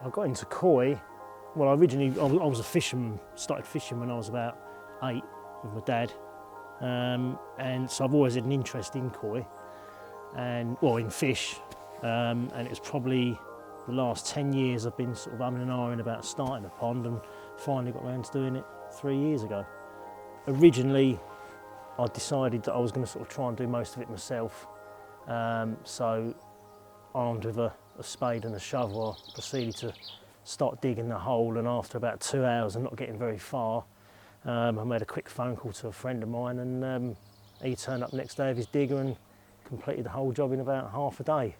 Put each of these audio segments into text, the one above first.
I got into koi. Well, I was a fisherman, started fishing when I was about 8 with my dad. And so I've always had an interest in koi, and well, in fish. And it was probably the last 10 years I've been sort of umming and ahhing about starting a pond, and finally got around to doing it 3 years ago. Originally, I decided that I was going to sort of try and do most of it myself. So armed with a spade and a shovel, I proceeded to start digging the hole, and after about 2 hours and not getting very far, I made a quick phone call to a friend of mine, and he turned up the next day with his digger and completed the whole job in about half a day,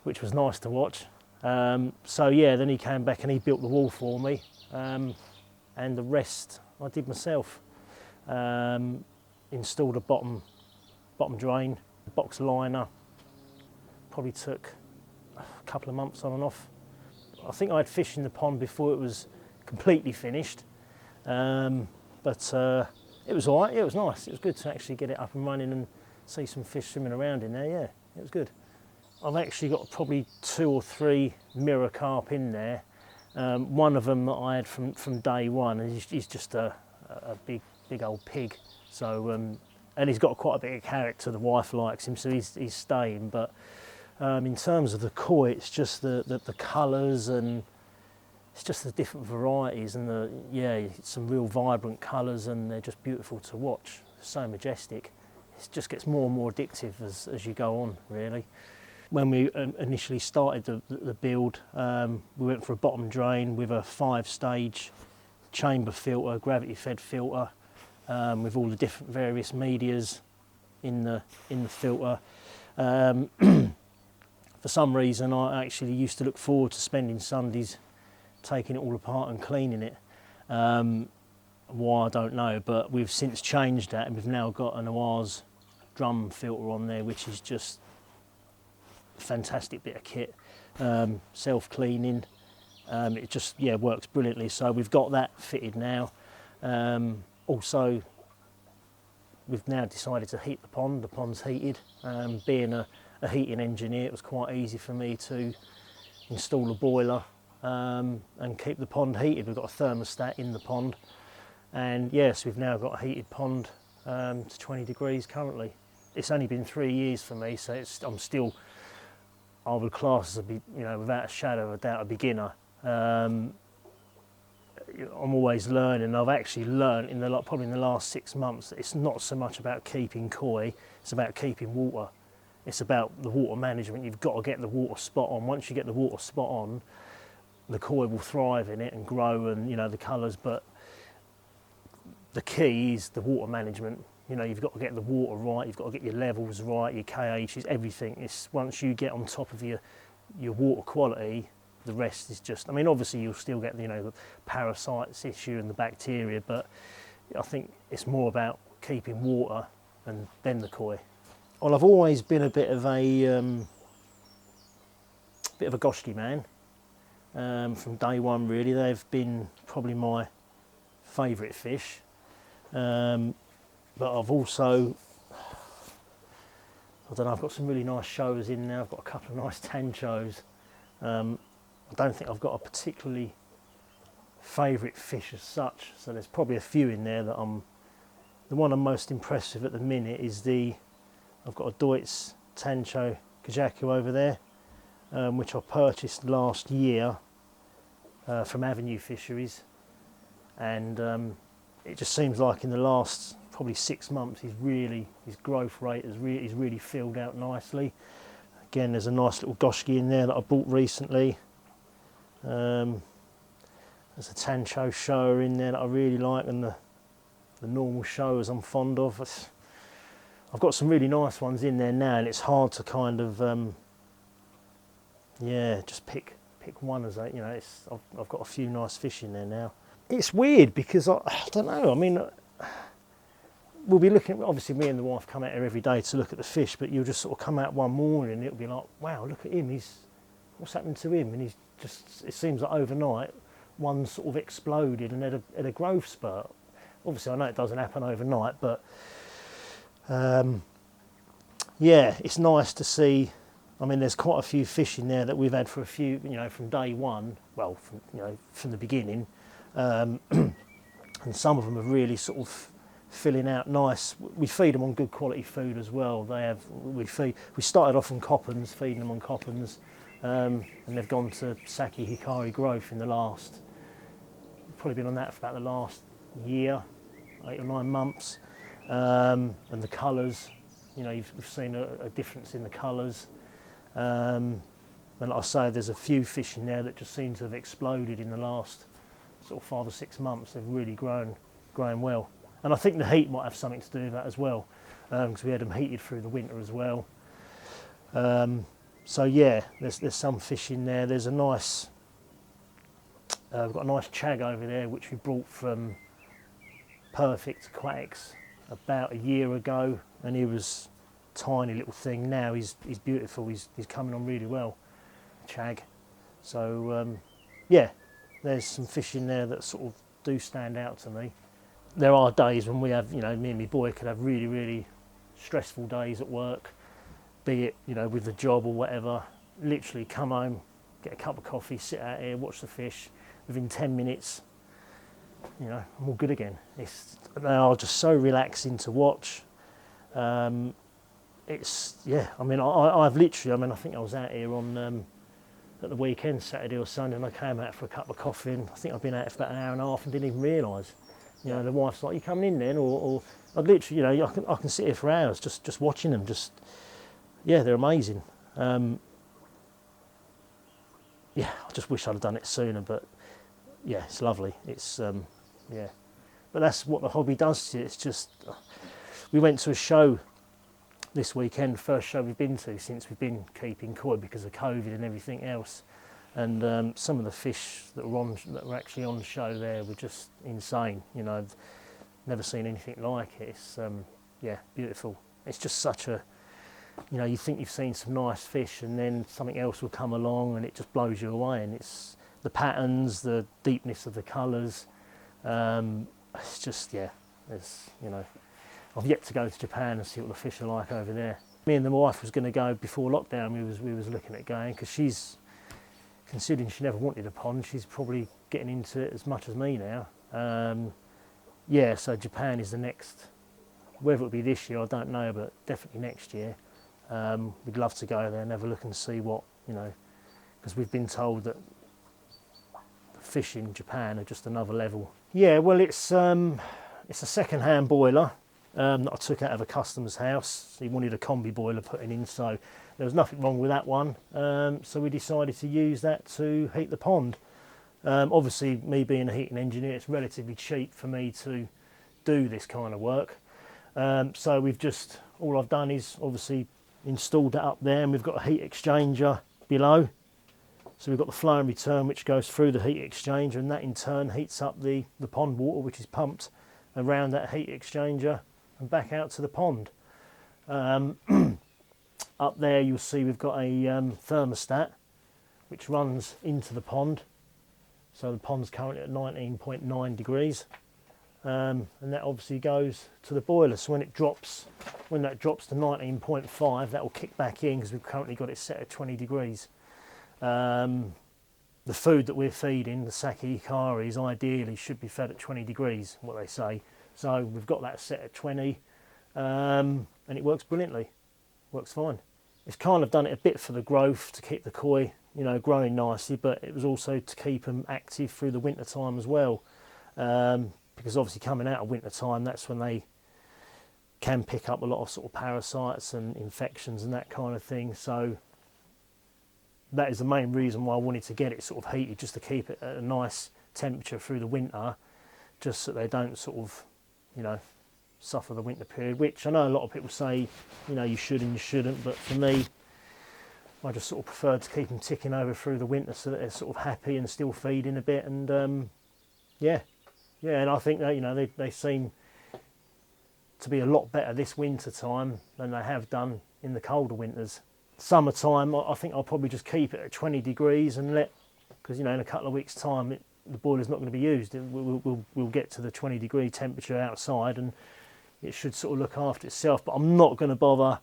which was nice to watch. So yeah, then he came back and he built the wall for me, and the rest I did myself. Installed a bottom drain, box liner. Probably took a couple of months on and off. I think I had fish in the pond before it was completely finished, but it was all right. Yeah, it was nice. It was good to actually get it up and running and see some fish swimming around in there. Yeah, it was good. I've actually got probably 2 or 3 mirror carp in there. One of them that I had from day one, and he's just a big old pig. So and he's got quite a bit of character. The wife likes him, so he's staying. But in terms of the koi, it's just the colours, and it's just the different varieties, and some real vibrant colours, and they're just beautiful to watch. So majestic. It just gets more and more addictive as you go on, really. When we initially started the build, we went for a bottom drain with a 5-stage chamber filter, gravity-fed filter, with all the different various medias in the filter. For some reason, I actually used to look forward to spending Sundays taking it all apart and cleaning it. Why, I don't know, but we've since changed that, and we've now got an Oise drum filter on there, which is just a fantastic bit of kit. Self-cleaning, it just works brilliantly. So we've got that fitted now. Also, we've now decided to heat the pond. The pond's heated. Being a heating engineer, it was quite easy for me to install a boiler and keep the pond heated. We've got a thermostat in the pond, and yes, we've now got a heated pond to 20 degrees currently. It's only been 3 years for me, so I'm still, I would class as without a shadow of a doubt, a beginner. I'm always learning. I've actually learned probably in the last 6 months that it's not so much about keeping koi, it's about keeping water. It's about the water management. You've got to get the water spot on. Once you get the water spot on, the koi will thrive in it and grow, and the colours. But the key is the water management. You've got to get the water right. You've got to get your levels right, your KHs, everything. It's once you get on top of your water quality, the rest is just. I mean, obviously you'll still get the parasites issue and the bacteria, but I think it's more about keeping water and then the koi. Well, I've always been a bit of a goshki man from day one. Really, they've been probably my favourite fish. But I've also, I've got some really nice shows in there. I've got a couple of nice tanchos. I don't think I've got a particularly favourite fish as such. So there's probably a few in there that the one I'm most impressed with at the minute is I've got a Deutz Tancho Kajaku over there, which I purchased last year from Avenue Fisheries, and it just seems like in the last probably 6 months his growth rate he's really filled out nicely. Again, there's a nice little goshki in there that I bought recently. There's a Tancho shower in there that I really like, and the normal showers I'm fond of. I've got some really nice ones in there now, and it's hard to kind of just pick one as I've got a few nice fish in there now. It's weird because I don't know. I mean, we'll be looking. Obviously, me and the wife come out here every day to look at the fish, but you'll just sort of come out one morning and it'll be like, wow, look at him. What's happened to him? And it seems like overnight one sort of exploded and had a growth spurt. Obviously, I know it doesn't happen overnight, but it's nice to see I mean, there's quite a few fish in there that we've had for a few, from day one, well, from the beginning. And some of them are really sort of filling out nice. We feed them on good quality food as well. We started off on coppens, feeding them on coppens, and they've gone to Saki Hikari growth in the last, probably been on that for about the last year, 8 or 9 months. And the colours, you've seen a difference in the colours. And like I say, there's a few fish in there that just seem to have exploded in the last sort of 5 or 6 months. They've really grown well. And I think the heat might have something to do with that as well, because we had them heated through the winter as well. So yeah, there's some fish in there. There's a nice, we've got a nice chag over there which we brought from Perfect Aquatics about a year ago, and he was a tiny little thing. Now he's beautiful. He's coming on really well, chag. So yeah, there's some fish in there that sort of do stand out to me. There are days when we have, me and my boy could have really, really stressful days at work, be it, with the job or whatever. Literally come home, get a cup of coffee, sit out here, watch the fish. Within 10 minutes, I'm all good again. They are just so relaxing to watch. I've literally, I think I was out here on at the weekend, Saturday or Sunday, and I came out for a cup of coffee, and I think I've been out for about an hour and a half and didn't even realise. The wife's like, "You coming in then?" Or I'd literally, I can sit here for hours just watching them. They're amazing. I just wish I'd have done it sooner, but yeah, it's lovely. It's but that's what the hobby does to you. It's just, we went to a show this weekend, first show we've been to since we've been keeping koi because of COVID and everything else. And some of the fish that were actually on the show there were just insane. I've never seen anything like it. It's beautiful. It's just such a, you think you've seen some nice fish, and then something else will come along and it just blows you away. And it's the patterns, the deepness of the colours. It's just, I've yet to go to Japan and see what the fish are like over there. Me and the wife was going to go before lockdown. We was looking at going, because she's, considering she never wanted a pond, she's probably getting into it as much as me now. So Japan is the next, whether it'll be this year I don't know, but definitely next year. We'd love to go there and have a look and see what, because we've been told that the fish in Japan are just another level. Yeah, well, it's a second-hand boiler that I took out of a customer's house. He wanted a combi boiler putting in, so there was nothing wrong with that one. So we decided to use that to heat the pond. Obviously, me being a heating engineer, it's relatively cheap for me to do this kind of work. So all I've done is obviously installed that up there, and we've got a heat exchanger below. So we've got the flow and return which goes through the heat exchanger, and that in turn heats up the pond water, which is pumped around that heat exchanger and back out to the pond. Up there you'll see we've got a thermostat which runs into the pond. So the pond's currently at 19.9 degrees. And that obviously goes to the boiler. So when that drops to 19.5, that will kick back in, because we've currently got it set at 20 degrees. The food that we're feeding, the Saki Hikaris, ideally should be fed at 20 degrees, what they say. So we've got that set at 20, and it works brilliantly, works fine. It's kind of done it a bit for the growth, to keep the koi, growing nicely, but it was also to keep them active through the winter time as well. Because obviously coming out of winter time, that's when they can pick up a lot of sort of parasites and infections and that kind of thing. So that is the main reason why I wanted to get it sort of heated, just to keep it at a nice temperature through the winter, just so they don't sort of, suffer the winter period, which I know a lot of people say, you should and you shouldn't, but for me, I just sort of prefer to keep them ticking over through the winter so that they're sort of happy and still feeding a bit. And and I think that they seem to be a lot better this winter time than they have done in the colder winters. Summertime, I think I'll probably just keep it at 20 degrees and because in a couple of weeks' time the boiler's not going to be used. We'll get to the 20-degree temperature outside, and it should sort of look after itself. But I'm not going to bother,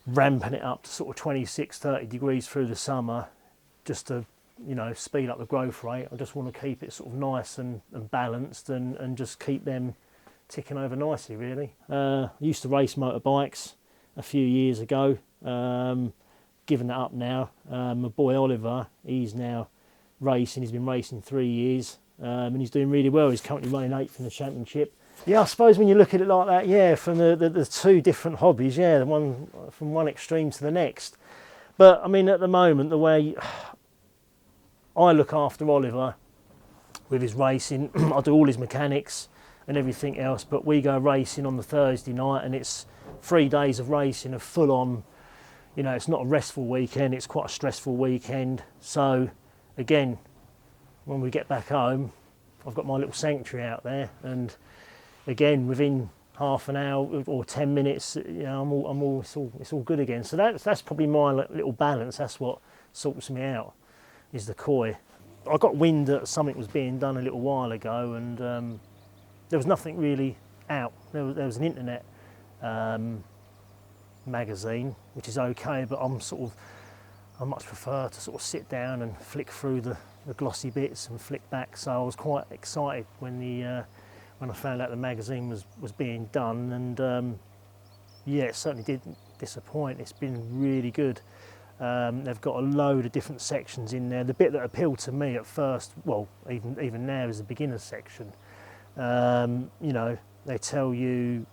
ramping it up to sort of 26, 30 degrees through the summer, just to, you know, speed up the growth rate. I just want to keep it sort of nice and balanced, and just keep them ticking over nicely, really. I used to race motorbikes a few years ago, given that up now. My boy Oliver, he's now racing, he's been racing 3 years, and he's doing really well. He's currently running 8th in the championship. Yeah, I suppose when you look at it like that, yeah, from the two different hobbies, yeah, the one from one extreme to the next. But I mean, at the moment, the way I look after Oliver with his racing, I do all his mechanics and everything else, but we go racing on the Thursday night, and it's 3 days of racing, a full on, you know, it's not a restful weekend, it's quite a stressful weekend. So again, when we get back home, I've got my little sanctuary out there, and again, within half an hour or 10 minutes, you know, it's all good again. So that's probably my little balance. That's what sorts me out, is the koi. I got wind that something was being done a little while ago, and there was nothing really out. There was an internet magazine, which is okay, but I much prefer to sort of sit down and flick through the glossy bits and flick back. So I was quite excited when I found out the magazine was being done, and yeah, it certainly didn't disappoint. It's been really good. They've got a load of different sections in there. The bit that appealed to me at first, well, even now, is the beginner section. You know, they tell you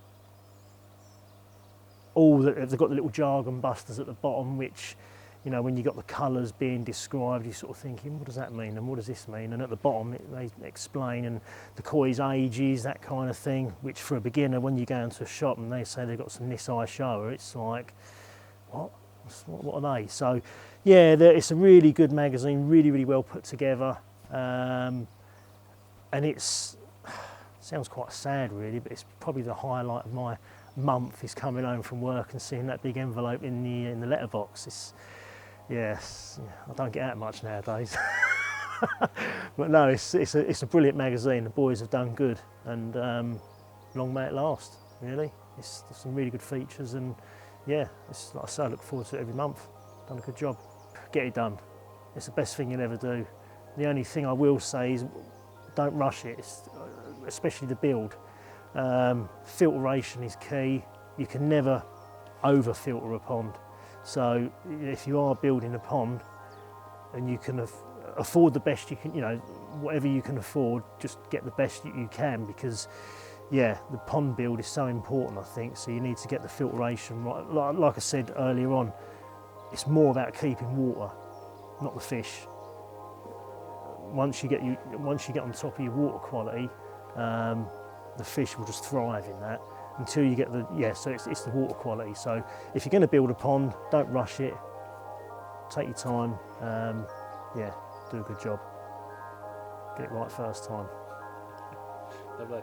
they've got the little jargon busters at the bottom, which, you know, when you got the colours being described, you're sort of thinking, what does that mean and what does this mean? And at the bottom they explain, and the koi's ages, that kind of thing, which for a beginner, when you go into a shop and they say they've got some Nisai Showa, it's like, what are they? So yeah, it's a really good magazine, really well put together, and sounds quite sad really, but it's probably the highlight of my month, is coming home from work and seeing that big envelope in the letterbox. Yes, I don't get out much nowadays. But no, it's a brilliant magazine. The boys have done good, and long may it last, really. There's some really good features, and yeah, it's, like I say, I look forward to it every month. Done a good job. Get it done. It's the best thing you'll ever do. The only thing I will say is don't rush it, especially the build. Filtration is key. You can never over filter a pond. So if you are building a pond and you can afford the best you can, you know, whatever you can afford, just get the best you can, because yeah, the pond build is so important, I think. So you need to get the filtration right. Like I said earlier on, it's more about keeping water, not the fish. Once you get on top of your water quality, the fish will just thrive in that until you get so it's the water quality. So if you're going to build a pond, don't rush it, take your time, yeah, do a good job, get it right first time. Lovely.